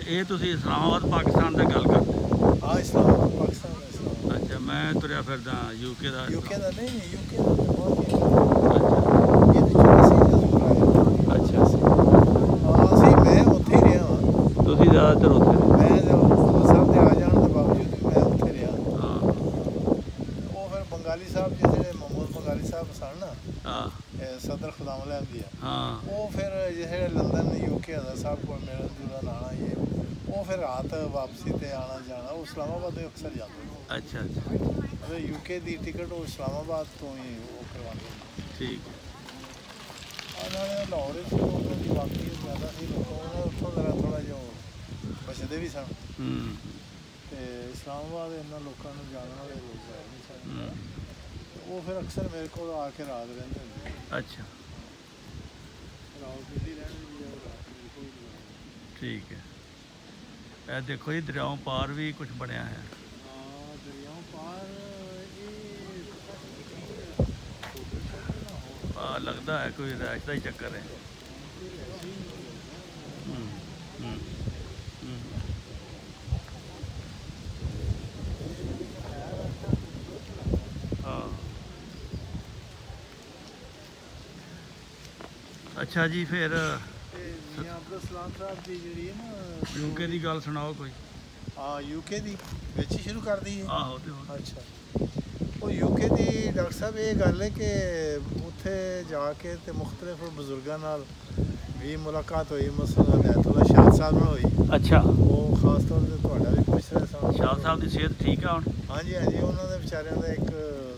ਇਹ ਤੁਸੀਂ ਇਸਲਾਮਾਬਾਦ ਪਾਕਿਸਤਾਨ ਦੀ ਗੱਲ ਕਰਦੇ? ਹਾਂ, ਇਸਲਾਮਾਬਾਦ ਪਾਕਿਸਤਾਨ ਦਾ ਇਸਲਾਮਾਬਾਦ। ਅੱਛਾ, ਮੈਂ ਤੁਰਿਆ ਫਿਰਦਾ ਯੂਕੇ ਦਾ। ਯੂਕੇ ਦਾ ਨਹੀਂ, ਯੂਕੇ ਦਾ ਬਹੁਤ ਇਹਦੇ 84 ਜਜ਼ੂਰ ਆਇਆ। ਅੱਛਾ, ਅਸੀਂ ਮੈਂ ਉੱਥੇ ਹੀ ਰਿਹਾ ਹਾਂ। ਤੁਸੀਂ ਜ਼ਿਆਦਾਤਰ ਉੱਥੇ? ਮੈਂ ਸਾਹਿਬ ਦੇ ਆ ਜਾਣ ਦੇ ਬਾਵਜੂਦ ਵੀ ਮੈਂ ਉੱਥੇ ਰਿਹਾ। ਹਾਂ, ਉਹ ਫਿਰ ਬੰਗਾਲੀ ਸਾਹਿਬ ਜਿਹੜੇ ਮਹਿਮੂਦ ਬੰਗਾਲੀ ਸਾਹਿਬ ਸਨ ਨਾ, ਹਾਂ, ਸਦਰ ਖੁਦਾਮ ਲਹਿੰਦੀ ਆ, ਹਾਂ, ਉਹ ਫਿਰ ਜਿਹੜੇ ਲੰਦਨ ਯੂਕੇ ਦਾ ਸਾਹਿਬ ਕੋਲ ਮਿਲਣ ਜੁਲਣ ਆਉਣਾ, ਉਹ ਫਿਰ ਰਾਤ ਵਾਪਸੀ ਤੇ ਆਉਣਾ ਜਾਣਾ, ਉਹ ਇਸਲਾਮਾਬਾਦ ਤੋਂ ਅਕਸਰ ਜਾਂਦੇ। ਅੱਛਾ ਅੱਛਾ, ਯੂਕੇ ਦੀ ਟਿਕਟ ਉਹ ਇਸਲਾਮਾਬਾਦ ਤੋਂ ਹੀ ਉਹ ਕਰਵਾਉਂਦੇ। ਠੀਕ ਹੈ। ਨਾਲੇ ਲਾਹੌਰ ਵਿੱਚ ਉਹਨਾਂ ਦੀ ਬਾਕੀ ਜ਼ਿਆਦਾ ਸੀ ਲੋਕ, ਉਹਨਾਂ ਉੱਥੋਂ ਜ਼ਰਾ ਥੋੜ੍ਹਾ ਜਿਹਾ ਬਚਦੇ ਵੀ ਸਨ। ਅਤੇ ਇਸਲਾਮਾਬਾਦ ਇਹਨਾਂ ਲੋਕਾਂ ਨੂੰ ਜਾਣ ਵਾਲੇ ਲੋਕ ਨਹੀਂ ਸਨ। ਉਹ ਫਿਰ ਅਕਸਰ ਮੇਰੇ ਕੋਲ ਆ ਕੇ ਰਾਤ ਰਹਿੰਦੇ ਹੁੰਦੇ। ਅੱਛਾ, ਰਾਤ ਦਿੱਲੀ ਰਹਿਣ ਦੀ ਰਾਤ। ਠੀਕ ਹੈ। ਇਹ ਦੇਖੋ ਜੀ, ਦਰਿਆਓਂ ਪਾਰ ਵੀ ਕੁਝ ਬਣਿਆ ਹੈ। ਹਾਂ, ਦਰਿਆਓਂ ਪਾਰ ਲੱਗਦਾ ਹੈ ਕੋਈ ਰਿਹਾਇਸ਼ ਦਾ ਹੀ ਚੱਕਰ ਹੈ। ਅੱਛਾ ਜੀ, ਫਿਰ ਮੀਆਂ ਅਬਦੁਲ ਸਲਾਮ ਸਾਹਿਬ ਦੀ ਜਿਹੜੀ ਹੈ ਨਾ, ਯੂਕੇ ਦੀ ਗੱਲ ਸੁਣਾਓ ਕੋਈ। ਹਾਂ, ਯੂਕੇ ਦੀ ਵਿੱਚ ਹੀ ਸ਼ੁਰੂ ਕਰਦੀ ਹੈ। ਆਹੋ, ਤੇ ਅੱਛਾ, ਉਹ ਯੂਕੇ ਦੀ ਡਾਕਟਰ ਸਾਹਿਬ ਇਹ ਗੱਲ ਹੈ ਕਿ ਉੱਥੇ ਜਾ ਕੇ ਤੇ ਮੁਖਤਲਿਫ ਬਜ਼ੁਰਗਾਂ ਨਾਲ ਵੀ ਮੁਲਾਕਾਤ ਹੋਈ। ਮਸਲਾ ਨੈਤੁੱਲਾ ਸ਼ਾਹ ਸਾਹਿਬ ਨਾਲ ਹੋਈ। ਅੱਛਾ, ਉਹ ਖਾਸ ਤੌਰ 'ਤੇ ਤੁਹਾਡਾ ਵੀ ਪੁੱਛ ਰਿਹਾ ਸਾਂ। ਸ਼ਾਹ ਸਾਹਿਬ ਦੀ ਸਿਹਤ ਠੀਕ ਆ ਹੁਣ? ਹਾਂਜੀ ਹਾਂਜੀ, ਉਹਨਾਂ ਦੇ ਵਿਚਾਰਿਆਂ ਦਾ ਇੱਕ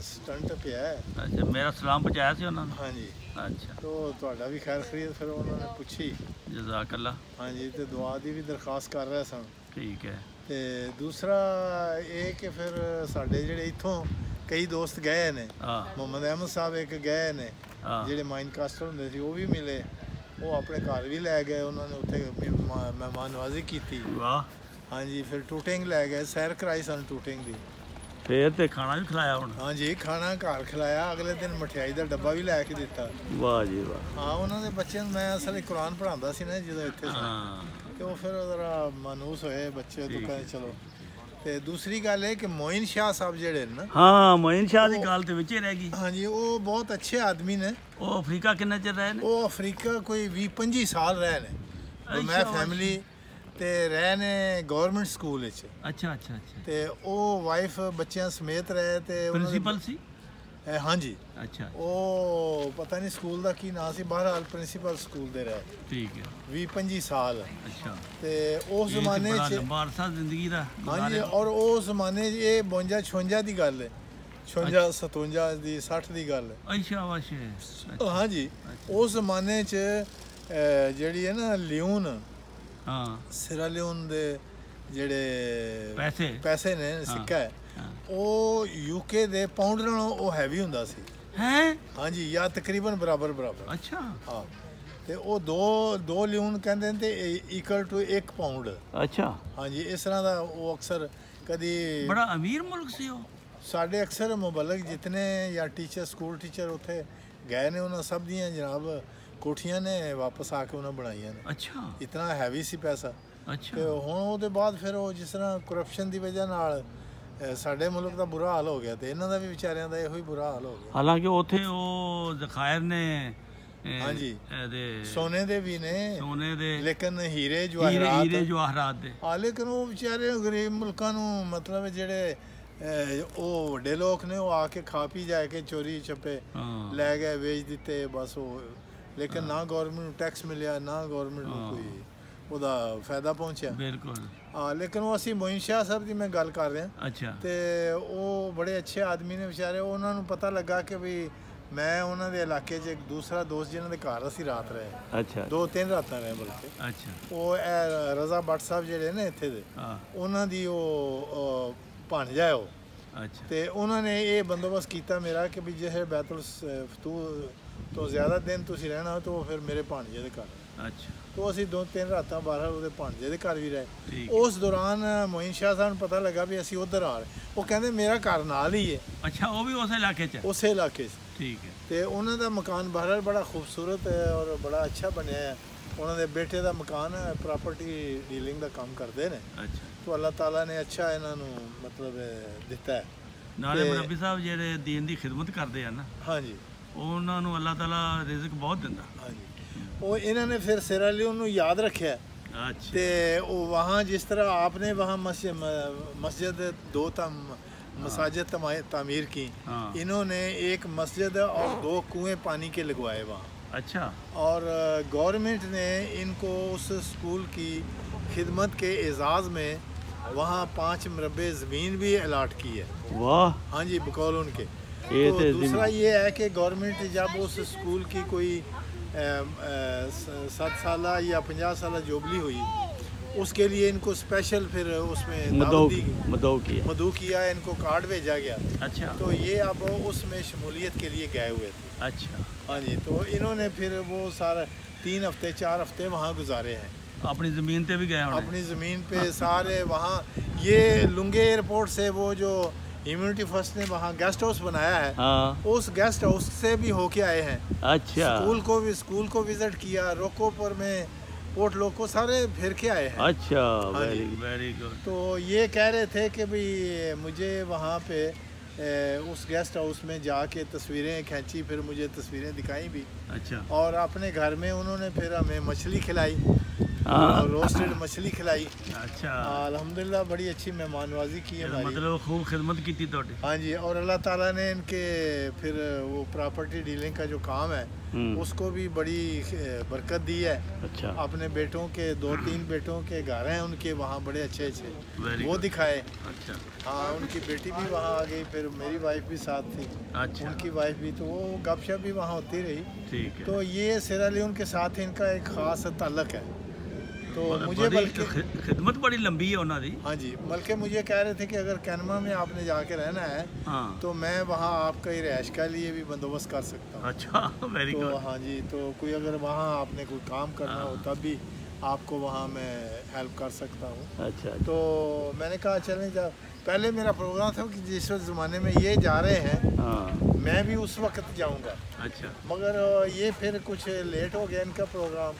ਸਟੰਟ ਪਿਆ ਹੈ। ਅੱਛਾ, ਮੇਰਾ ਸਲਾਮ ਪਹੁੰਚਾਇਆ ਸੀ ਉਹਨਾਂ ਨੂੰ? ਹਾਂਜੀ। ਅੱਛਾ, ਤੋ ਤੁਹਾਡਾ ਵੀ ਖੈਰ ਖਰੀਦ ਫਿਰ ਉਹਨਾਂ ਨੇ ਪੁੱਛੀ। ਜਜ਼ਾਕ ਅੱਲਾ। ਹਾਂਜੀ, ਤੇ ਦੁਆ ਦੀ ਵੀ ਦਰਖਾਸਤ ਕਰ ਰਹੇ ਸਨ। ਠੀਕ ਹੈ। ਤੇ ਦੂਸਰਾ ਇਹ ਕਿ ਫਿਰ ਸਾਡੇ ਜਿਹੜੇ ਇੱਥੋਂ ਕਈ ਦੋਸਤ ਗਏ ਨੇ, ਮੁਹੰਮਦ ਅਹਿਮਦ ਸਾਹਿਬ ਇੱਕ ਗਏ ਨੇ, ਜਿਹੜੇ ਮਾਈਨਕਾਸਟਰ ਹੁੰਦੇ ਸੀ, ਉਹ ਵੀ ਮਿਲੇ। ਉਹ ਆਪਣੇ ਘਰ ਵੀ ਲੈ ਗਏ, ਉਹਨਾਂ ਨੇ ਉੱਥੇ ਮਹਿਮਾਨ ਨਵਾਜ਼ੀ ਕੀਤੀ। ਵਾਹ। ਹਾਂਜੀ, ਫਿਰ ਟੂਟਿੰਗ ਲੈ ਗਏ, ਸੈਰ ਕਰਾਈ ਸਾਨੂੰ ਟੂਟਿੰਗ ਦੀ। ਫਿਰ ਤੇ ਖਾਣਾ ਵੀ ਖਿਲਾਇਆ ਹੁਣ? ਹਾਂਜੀ, ਖਾਣਾ ਘਰ ਖਿਲਾਇਆ। ਅਗਲੇ ਦਿਨ ਮਠਿਆਈ ਦਾ ਡੱਬਾ ਵੀ ਲੈ ਕੇ ਦਿੱਤਾ। ਵਾਹ ਜੀ ਵਾਹ। ਹਾਂ, ਉਹਨਾਂ ਦੇ ਬੱਚਿਆਂ ਨੂੰ ਮੈਂ ਅਸਲ ਕੁਰਾਨ ਪੜ੍ਹਾਉਂਦਾ ਸੀ ਨਾ ਜਦੋਂ ਇੱਥੇ ਸੀ, ਤੇ ਉਹ ਫਿਰ ਜ਼ਰਾ ਮਾਨੂਸ ਹੋਏ ਬੱਚੇ, ਤਾਂ ਕਹਿੰਦੇ ਚਲੋ। ਤੇ ਦੂਸਰੀ ਗੱਲ ਇਹ ਕਿ ਮੋਇਨ ਸ਼ਾਹ ਸਾਹਿਬ ਜਿਹੜੇ ਨੇ ਨਾ, ਹਾਂ, ਮੋਇਨ ਸ਼ਾਹ ਦੀ ਗੱਲ ਤੇ ਵਿੱਚ ਹੀ ਰਹਿ ਗਈ। ਹਾਂਜੀ, ਉਹ ਬਹੁਤ ਅੱਛੇ ਆਦਮੀ ਨੇ। ਉਹ ਅਫਰੀਕਾ ਕਿੰਨਾ ਚਿਰ ਰਹੇ ਨੇ? ਉਹ ਅਫਰੀਕਾ ਕੋਈ 20-25 ਸਾਲ ਰਹੇ ਨੇ। ਮੈਂ ਫੈਮਿਲੀ ਤੇ ਰਹੇ ਨੇ ਗਵਰਨਮੈਂਟ ਸਕੂਲ ਵਿੱਚ। ਅੱਛਾ ਅੱਛਾ ਅੱਛਾ। ਤੇ ਉਹ ਵਾਈਫ ਬੱਚਿਆਂ ਸਮੇਤ ਰਹੇ। ਤੇ ਪ੍ਰਿੰਸੀਪਲ ਸੀ? ਹਾਂਜੀ। ਅੱਛਾ, ਉਹ ਪਤਾ ਨਹੀਂ ਸਕੂਲ ਦਾ ਕੀ ਨਾਂ ਸੀ, ਬਹਰਹਾਲ ਪ੍ਰਿੰਸੀਪਲ ਸਕੂਲ ਦੇ ਰਹੇ। ਠੀਕ ਹੈ। 20-25 ਸਾਲ। ਅੱਛਾ। ਤੇ ਉਸ ਜ਼ਮਾਨੇ 'ਚ ਲੰਬਾ ਅਰਸਾ ਜ਼ਿੰਦਗੀ ਦਾ। ਹਾਂਜੀ, ਔਰ ਉਸ ਜ਼ਮਾਨੇ 'ਚ ਇਹ 52-56 ਦੀ ਗੱਲ ਹੈ, 56-57 ਦੀ 60 ਦੀ ਗੱਲ ਹੈ। ਅੱਛਾ ਵਾਸ਼ੇ। ਹਾਂਜੀ, ਉਸ ਜ਼ਮਾਨੇ 'ਚ ਜਿਹੜੀ ਹੈ ਨਾ ਲਿਓਨ, ਸਿਰਾ ਲਿਓਨ ਦੇ ਜਿਹੜੇ ਪੈਸੇ ਨੇ, ਸਿੱਕਾ ਹੈ, ਉਹ ਯੂਕੇ ਦੇ ਪਾਉਂਡ ਨਾਲੋਂ ਉਹ ਹੈਵੀ ਹੁੰਦਾ ਸੀ। ਹੈ? ਹਾਂਜੀ, ਜਾਂ ਤਕਰੀਬਨ ਬਰਾਬਰ। ਅੱਛਾ। ਹਾਂ, ਤੇ ਉਹ ਦੋ ਲਿਓਨ ਕਹਿੰਦੇ ਨੇ ਤੇ ਇਕੁਅਲ ਟੂ 1 ਪਾਉਂਡ। ਅੱਛਾ। ਹਾਂਜੀ, ਇਸ ਤਰ੍ਹਾਂ ਦਾ ਉਹ ਅਕਸਰ ਕਦੀ। ਬੜਾ ਅਮੀਰ ਮੁਲਕ ਸੀ ਉਹ। ਸਾਡੇ ਅਕਸਰ ਮੁਬਲਕ ਜਿਤਨੇ ਜਾਂ ਟੀਚਰ, ਸਕੂਲ ਟੀਚਰ ਉੱਥੇ ਗਏ ਨੇ, ਉਹਨਾਂ ਸਭ ਦੀਆਂ ਜਨਾਬ ਕੋਠੀਆਂ ਨੇ ਵਾਪਸ ਆ ਕੇ ਉਹਨਾਂ ਬਣਾਈਆਂ ਨੇ। ਅੱਛਾ। ਇਤਨਾ ਹੈਵੀ ਸੀ ਪੈਸਾ। ਅੱਛਾ। ਤੇ ਹੁਣ ਉਹਦੇ ਬਾਅਦ ਫਿਰ ਉਹ ਜਿਸ ਤਰ੍ਹਾਂ ਕਰਪਸ਼ਨ ਦੀ ਵਜ੍ਹਾ ਨਾਲ ਸਾਡੇ ਮੁਲਕ ਦਾ ਬੁਰਾ ਹਾਲ ਹੋ ਗਿਆ, ਤੇ ਇਹਨਾਂ ਦਾ ਵੀ ਵਿਚਾਰਿਆਂ ਦਾ ਇਹੋ ਹੀ ਬੁਰਾ ਹਾਲ ਹੋ ਗਿਆ। ਹਾਲਾਂਕਿ ਉੱਥੇ ਉਹ ਜ਼ਖਾਇਰ ਨੇ, ਹਾਂਜੀ, ਇਹਦੇ ਸੋਨੇ ਦੇ ਵੀ ਨੇ, ਸੋਨੇ ਦੇ, ਲੇਕਿਨ ਹੀਰੇ ਜਵਾਹਰਾਤ ਦੇ। ਲੇਕਿਨ ਉਹ ਵਿਚਾਰੇ ਗਰੀਬ ਮੁਲਕਾਂ ਨੂੰ, ਮਤਲਬ ਜਿਹੜੇ ਉਹ ਵੱਡੇ ਲੋਕ ਨੇ, ਉਹ ਆ ਕੇ ਖਾ ਪੀ ਜਾ ਕੇ ਚੋਰੀ ਛੱਪੇ ਲੈ ਗਏ, ਵੇਚ ਦਿੱਤੇ ਬਸ। ਉਹ ਲੇਕਿਨ ਨਾ ਗੌਰਮੈਂਟ ਨੂੰ ਟੈਕਸ ਮਿਲਿਆ, ਨਾ ਗੌਰਮੈਂਟ ਨੂੰ ਕੋਈ ਉਹਦਾ ਫਾਇਦਾ ਪਹੁੰਚਿਆ। ਬਿਲਕੁਲ। ਲੇਕਿਨ ਉਹ ਅਸੀਂ ਮੋਇਨ ਸ਼ਾਹ ਸਾਹਿਬ ਦੀ ਮੈਂ ਗੱਲ ਕਰ ਰਿਹਾ। ਅੱਛਾ। ਤੇ ਉਹ ਬੜੇ ਅੱਛੇ ਆਦਮੀ ਨੇ ਵਿਚਾਰੇ। ਉਹਨਾਂ ਨੂੰ ਪਤਾ ਲੱਗਾ ਕਿ ਵੀ ਮੈਂ ਉਹਨਾਂ ਦੇ ਇਲਾਕੇ 'ਚ ਇੱਕ ਦੂਸਰਾ ਦੋਸਤ ਜਿਹਨਾਂ ਦੇ ਘਰ ਅਸੀਂ ਰਾਤ ਰਹੇ। ਅੱਛਾ। 2-3 ਰਾਤਾਂ ਰਹੇ ਬਲਕਿ। ਅੱਛਾ। ਉਹ ਰਜ਼ਾ ਬੱਟ ਸਾਹਿਬ ਜਿਹੜੇ ਨੇ ਇੱਥੇ ਦੇ, ਉਹਨਾਂ ਦੀ ਉਹ ਭਾਣਜਾ ਹੈ ਉਹ। ਅੱਛਾ। ਤੇ ਉਹਨਾਂ ਨੇ ਇਹ ਬੰਦੋਬਸਤ ਕੀਤਾ ਮੇਰਾ ਕਿ ਵੀ ਜੇ ਬੈਤੁਲ ਫਤੂਹ ਤੋਂ ਜ਼ਿਆਦਾ ਦਿਨ ਤੁਸੀਂ ਰਹਿਣਾ ਤਾਂ ਉਹ ਫਿਰ ਮੇਰੇ ਭਾਣਜੇ ਦੇ ਘਰ। ਅੱਛਾ। तो ਅਸੀਂ 2-3 ਰਾਤਾਂ ਬਾਹਰ ਉਹਦੇ ਭਾਂਜੇ ਦੇ ਘਰ ਵੀ ਰਹੇ। ਉਸ ਦੌਰਾਨ ਮੋਇਨ ਸ਼ਾਹ ਸਾਹਿਬ ਨੂੰ ਪਤਾ ਲੱਗਾ ਵੀ ਅਸੀਂ ਉੱਧਰ ਆ ਰਹੇ। ਉਹ ਕਹਿੰਦੇ ਮੇਰਾ ਘਰ ਨਾਲ ਹੀ ਹੈ। ਅੱਛਾ, ਉਹ ਵੀ ਉਸੇ ਇਲਾਕੇ 'ਚ? ਉਸੇ ਇਲਾਕੇ 'ਚ। ਠੀਕ ਹੈ। ਤੇ ਉਹਨਾਂ ਦਾ ਮਕਾਨ ਬਹਰਹਾਲ ਬੜਾ ਖੂਬਸੂਰਤ ਹੈ ਔਰ ਬੜਾ ਅੱਛਾ ਬਣਿਆ ਹੈ। ਉਹਨਾਂ ਦੇ ਬੇਟੇ ਦਾ ਮਕਾਨ ਹੈ, ਪ੍ਰਾਪਰਟੀ ਡੀਲਿੰਗ ਦਾ ਕੰਮ ਕਰਦੇ ਨੇ। ਅੱਛਾ, तो अल्लाह ताला ने अच्छा इन्हों मतलब दिता है। ਨਾਲੇ ਮੁਰੱਬੀ ਸਾਹਿਬ ਜਿਹੜੇ ਦੀਨ ਦੀ ਖਿਦਮਤ ਕਰਦੇ ਆ ਨਾ, हाँ जी, ਉਹਨਾਂ ਨੂੰ ਅੱਲਾਹ ਤਾਲਾ ਰਿਜ਼ਕ ਬਹੁਤ ਦਿੰਦਾ। हाँ जी, वो इन्होंने फिर सेरालियोन ਨੂੰ याद रखा। अच्छा, तो वो वहाँ जिस तरह आपने वहाँ मस्जिद दो मसाजिद तामीर की, हाँ। इन्होंने एक मस्जिद और 2 कुएं पानी के लगवाए वहाँ। अच्छा, और गवर्नमेंट ने इनको उस स्कूल की खिदमत के एजाज़ में वहाँ 5 मरबे ज़मीन भी अलाट की है। वाह, हाँ जी, बकौल उनके। ये तो दूसरा ये है कि गवर्नमेंट जब उस स्कूल की कोई 7 साल या 50 साल जुबली हुई, उसके लिए इनको स्पेशल फिर उसमें मदऊ किया, इनको कार्ड भेजा गया। अच्छा, तो ये अब उसमें शमूलियत के लिए गए हुए थे। अच्छा, हाँ जी, तो इन्होंने फिर वो सारा 3 हफ्ते 4 हफ्ते वहाँ गुजारे हैं। अपनी ज़मीन पे भी गए होंगे? अपनी ज़मीन पे सारे वहाँ, ये लुंगे एयरपोर्ट से वो जो इम्यूनिटी फर्स्ट ने वहाँ गेस्ट हाउस बनाया है, हाँ। उस गेस्ट हाउस से भी होके आए हैं। अच्छा, स्कूल को विजिट किया, रोकोपुर में, पोर्ट लोको सारे फिर के आए हैं। अच्छा, हाँ जी। Very good. तो ये कह रहे थे कि भाई मुझे वहाँ पे उस गेस्ट हाउस में जाके तस्वीरें खींची, फिर मुझे तस्वीरें दिखाई भी। अच्छा, और अपने घर में उन्होंने फिर हमें मछली खिलाई, हाँ। और रोस्टेड मछली खिलाई। अच्छा, अल्हम्दुलिल्लाह बड़ी अच्छी मेहमानवाजी की है हमारी। मतलब खूब खिदमत की थी तोड़ी। हाँ जी, और अल्लाह ताला ने इनके फिर वो प्रॉपर्टी डीलिंग का जो काम है उसको भी बड़ी बरकत दी है। अच्छा, अपने बेटों के 2-3 बेटों के घर हैं उनके वहाँ बड़े अच्छे Very वो good. दिखाए। अच्छा, हाँ, उनकी बेटी भी वहाँ आ गई, फिर मेरी वाइफ भी साथ थी, अच्छा, उनकी वाइफ भी, तो वो गपशप भी वहाँ होती रही। ठीक है। तो ये सेरालियोन के साथ इनका एक ख़ास ताल्लुक है। तो मुझे बल्कि खिदमत बड़ी लंबी है उन्होंने दी। हाँ जी, बल्कि मुझे कह रहे थे कि अगर कैनमा में आपने जाके रहना है, हाँ। तो मैं वहाँ आपका रिहाइश का लिए भी बंदोबस्त कर सकता हूँ। अच्छा, वेरी तो गुड। हाँ जी, तो कोई अगर वहाँ आपने कोई काम करना हो तब भी आपको वहाँ मैं हेल्प कर सकता हूँ। अच्छा, तो मैंने कहा चलें जा, पहले मेरा प्रोग्राम था कि जिस ज़माने में ये जा रहे हैं हाँ। मैं भी उस वक्त जाऊँगा, अच्छा, मगर ये फिर कुछ लेट हो गया इनका प्रोग्राम,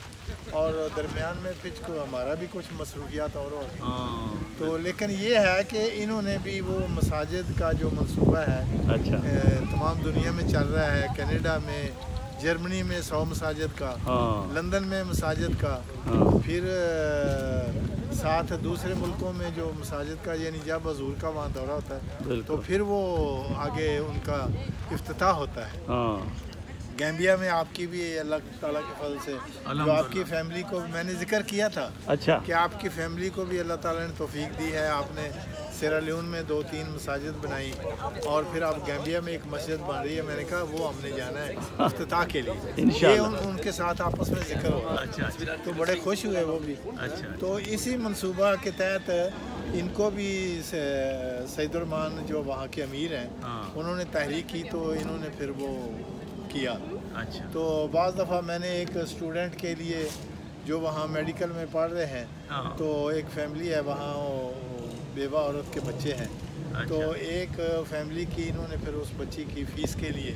और दरमियान में फिर हमारा भी कुछ मसरूफियात और हो गई। हाँ। तो लेकिन ये है कि इन्होंने भी वो मसाजिद का जो मंसूबा है, अच्छा, तमाम दुनिया में चल रहा है, कनाडा में, जर्मनी में 100 मसाजिद का, हाँ। लंदन में मसाजिद का, हाँ। फिर साथ दूसरे मुल्कों में जो मसाजिद का यानी जब हजूर का वहाँ दौरा होता है तो बिल्कुल। फिर वो आगे उनका इफ्तिताह होता है। हाँ। गैम्बिया में आपकी भी अल्लाह ताला के फजल से जो आपकी फैमिली को मैंने जिक्र किया था, अच्छा, कि आपकी फैमिली को भी अल्लाह ताला ने तौफीक दी है, आपने सेरालियोन में 2-3 मसाजिद बनाई, और फिर आप गैम्बिया में एक मस्जिद बन रही है। मैंने कहा वो हमने जाना है इफ्तिताह के लिए, ये उनके साथ आपस में जिक्र होगा। अच्छा, तो बड़े खुश हुए वो भी। अच्छा, तो इसी मंसूबा के तहत इनको भी सैयदुर्रहमान जो वहाँ के अमीर हैं, हाँ। उन्होंने तहरीक की, तो इन्होंने फिर वो किया। अच्छा, तो बाज़ दफ़ा मैंने एक स्टूडेंट के लिए जो वहाँ मेडिकल में पढ़ रहे हैं, हाँ। तो एक फैमिली है वहाँ, बेवा औरत के बच्चे हैं, अच्छा, तो एक फैमिली की इन्होंने फिर उस बच्ची की फ़ीस के लिए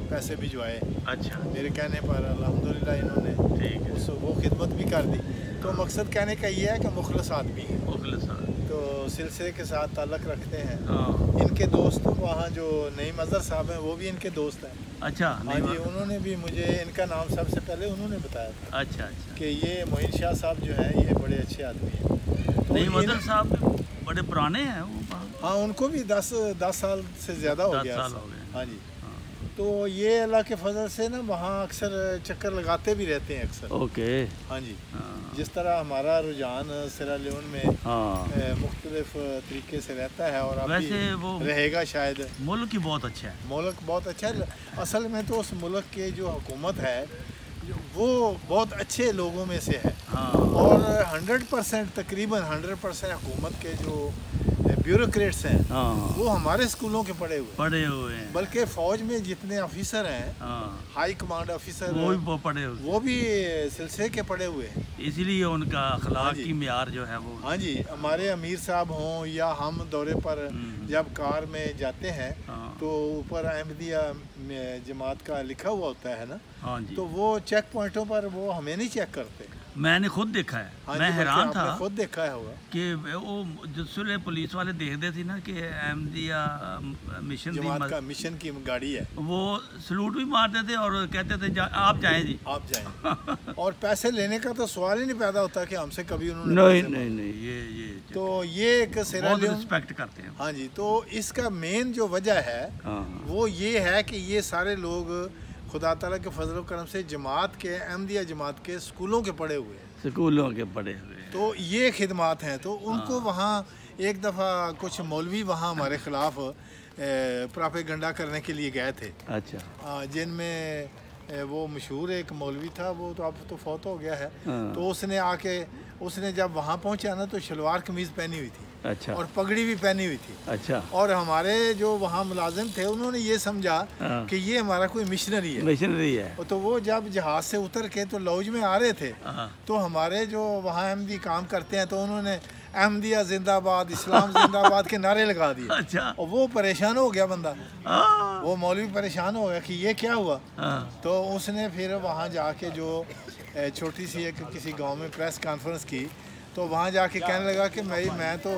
पैसे भिजवाए। अच्छा, मेरे कहने पर अल्हम्दुलिल्लाह इन्होंने ठीक है। वो खिदमत भी कर दी। तो मकसद कहने का ये है कि मुखलस आदमी है, मुखलिस, तो सिलसिले के साथ ताल्लुक़ रखते हैं। हाँ। इनके दोस्त वहाँ जो नईम अज़हर साहब हैं वो भी इनके दोस्त हैं। अच्छा, हाँ जी, उन्होंने भी मुझे इनका नाम सबसे पहले उन्होंने बताया था अच्छा, अच्छा, कि ये मोइन शाह साहब जो हैं ये बड़े अच्छे आदमी हैं। तो नहीं मदर साहब बड़े पुराने हैं वो। हाँ, उनको भी 10 साल से ज़्यादा हो 10 गया। साल हो गए। हाँ जी, हाँ। तो ये अल्लाह के फजल से ना वहाँ अक्सर चक्कर लगाते भी रहते हैं अक्सर। ओके। हाँ जी, हाँ। जिस तरह हमारा रुझान सेरालियोन में हाँ। मुख्तलिफ तरीके से रहता है, और वैसे अभी वो रहेगा शायद। मुल्क ही बहुत अच्छा है। मुल्क बहुत अच्छा है। असल में तो उस मुल्क के जो हुकूमत है वो बहुत अच्छे लोगों में से है, हाँ। और 100% तकरीबन 100% हुकूमत के जो ब्यूरोक्रेट्स हैं, हाँ। वो हमारे स्कूलों के पढ़े पढ़े हुए हैं। बल्कि फ़ौज में जितने ऑफिसर हैं, हाँ। हाई कमांड ऑफिसर, वो भी पढ़े हुए, वो भी सिलसिले के पढ़े हुए हैं। इसीलिए उनका हाँ अखलाक जी। की मियार जो है वो। हाँ जी, हमारे अमीर साहब हों या हम दौरे पर जब कार में जाते हैं, हाँ। तो ऊपर अहमदिया जमात का लिखा हुआ होता है ना, हाँ जी। तो वो चेक पॉइंटों पर वो हमें नहीं चेक करते, मैंने खुद देखा है। हाँ मैं जी, हैरान बल्कि था आपने खुद देखा है होगा कि वो जिसले पुलिस वाले देखते थे ना कि अहमदिया मिशन जमात का मिशन की गाड़ी है, वो सलूट भी मारते थे और कहते थे आप जाएं जी, आप जाएं। और पैसे लेने का तो सवाल ही नहीं पैदा होता कि हमसे कभी उन्होंने नहीं ये तो ये एक बहुत रिस्पेक्ट करते हैं। हाँ जी, तो इसका मेन जो वजह है वो ये है कि ये सारे लोग खुदा ताला के फजल करम से जमात के, अहमदिया जमात के स्कूलों के पढ़े हुए हैं, स्कूलों के पढ़े हुए, तो ये खिदमात हैं। तो उनको वहाँ एक दफ़ा कुछ मौलवी वहाँ हमारे ख़िलाफ़ प्रोपेगेंडा करने के लिए गए थे। अच्छा। जिनमें वो मशहूर एक मौलवी था, वो तो अब तो फौत हो गया है। तो उसने जब वहाँ पहुँचा ना तो शलवार कमीज़ पहनी हुई थी। अच्छा। और पगड़ी भी पहनी हुई थी। अच्छा। और हमारे जो वहाँ मुलाजिम थे उन्होंने ये समझा कि ये हमारा कोई मिशनरी है। तो वो जब जहाज से उतर के तो लॉज में आ रहे थे तो हमारे जो वहाँ अहमदी काम करते हैं तो उन्होंने अहमदिया जिंदाबाद, इस्लाम जिंदाबाद के नारे लगा दिए। अच्छा। और वो परेशान हो गया बंदा, वो मौलवी परेशान हो गया कि ये क्या हुआ। तो उसने फिर वहाँ जाके जो छोटी सी एक किसी गाँव में प्रेस कॉन्फ्रेंस की, तो वहाँ जाके कहने लगा कि मैं तो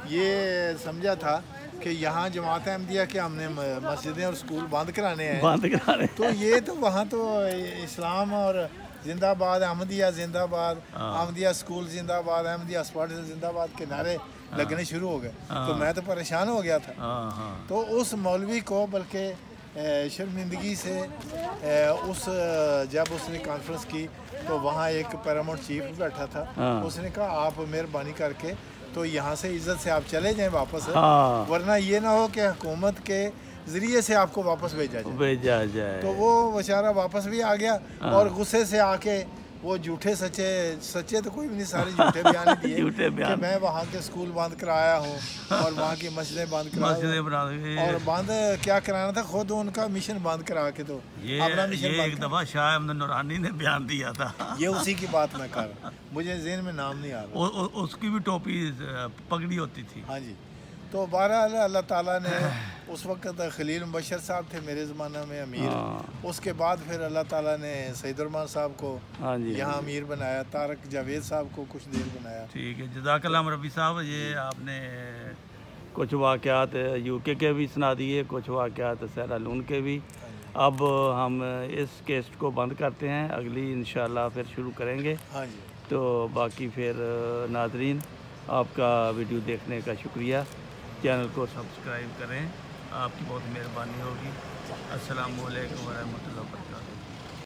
ये समझा था कि यहाँ जमात अहमदिया के हमने मस्जिदें और स्कूल बंद कराने हैं। तो ये तो वहाँ तो इस्लाम और जिंदाबाद, अहमदिया जिंदाबाद, अहमदिया स्कूल जिंदाबाद, अहमदिया हॉस्पिटल जिंदाबाद के नारे लगने शुरू हो गए। तो मैं तो परेशान हो गया था। तो उस मौलवी को बल्कि शर्मिंदगी से जब उसने कॉन्फ्रेंस की तो वहाँ एक पैरामाउंट चीफ बैठा था। उसने कहा आप मेहरबानी करके तो यहाँ से इज्जत से आप चले जाएं वापस, वरना ये ना हो कि हुकूमत के ज़रिए से आपको वापस भेजा जाए। तो वो बेचारा वापस भी आ गया और गुस्से से आके वो झूठे सच्चे तो कोई भी नहीं, सारे झूठे बयान दिए कि मैं वहाँ के स्कूल बंद कराया हूँ और वहाँ की मस्जिदें बंद कराई, और बंद क्या कराना था, खुद उनका मिशन बंद करा के तो अपना मिशन एक दफा शाह अहमद नूरानी ने बयान दिया था। ये उसी की बात मैं कर रहा, मुझे ज़हन में नाम नहीं आ रहा। उसकी भी टोपी पगड़ी होती थी। हाँ जी। तो बहरहाल अल्लाह ताला ने उस वक्त खलील मुबशर साहब थे मेरे ज़माना में अमीर, उसके बाद फिर अल्लाह ताला ने सईदुर्रहमान साहब को यहाँ अमीर बनाया, तारक जावेद साहब को कुछ देर बनाया। ठीक है, जज़ाकल्लाह रब्बी साहब। ये आपने कुछ वाक़यात यूके के भी सुना दिए, कुछ वाक़यात सेरालून के भी। अब हम इस केस को बंद करते हैं, अगली इंशाल्लाह फिर शुरू करेंगे। हाँ जी। तो बाकी फिर नाज़रीन आपका वीडियो देखने का शुक्रिया, चैनल को सब्सक्राइब करें, आपकी बहुत मेहरबानी होगी। अस्सलामु अलैकुम व रहमतुल्लाह।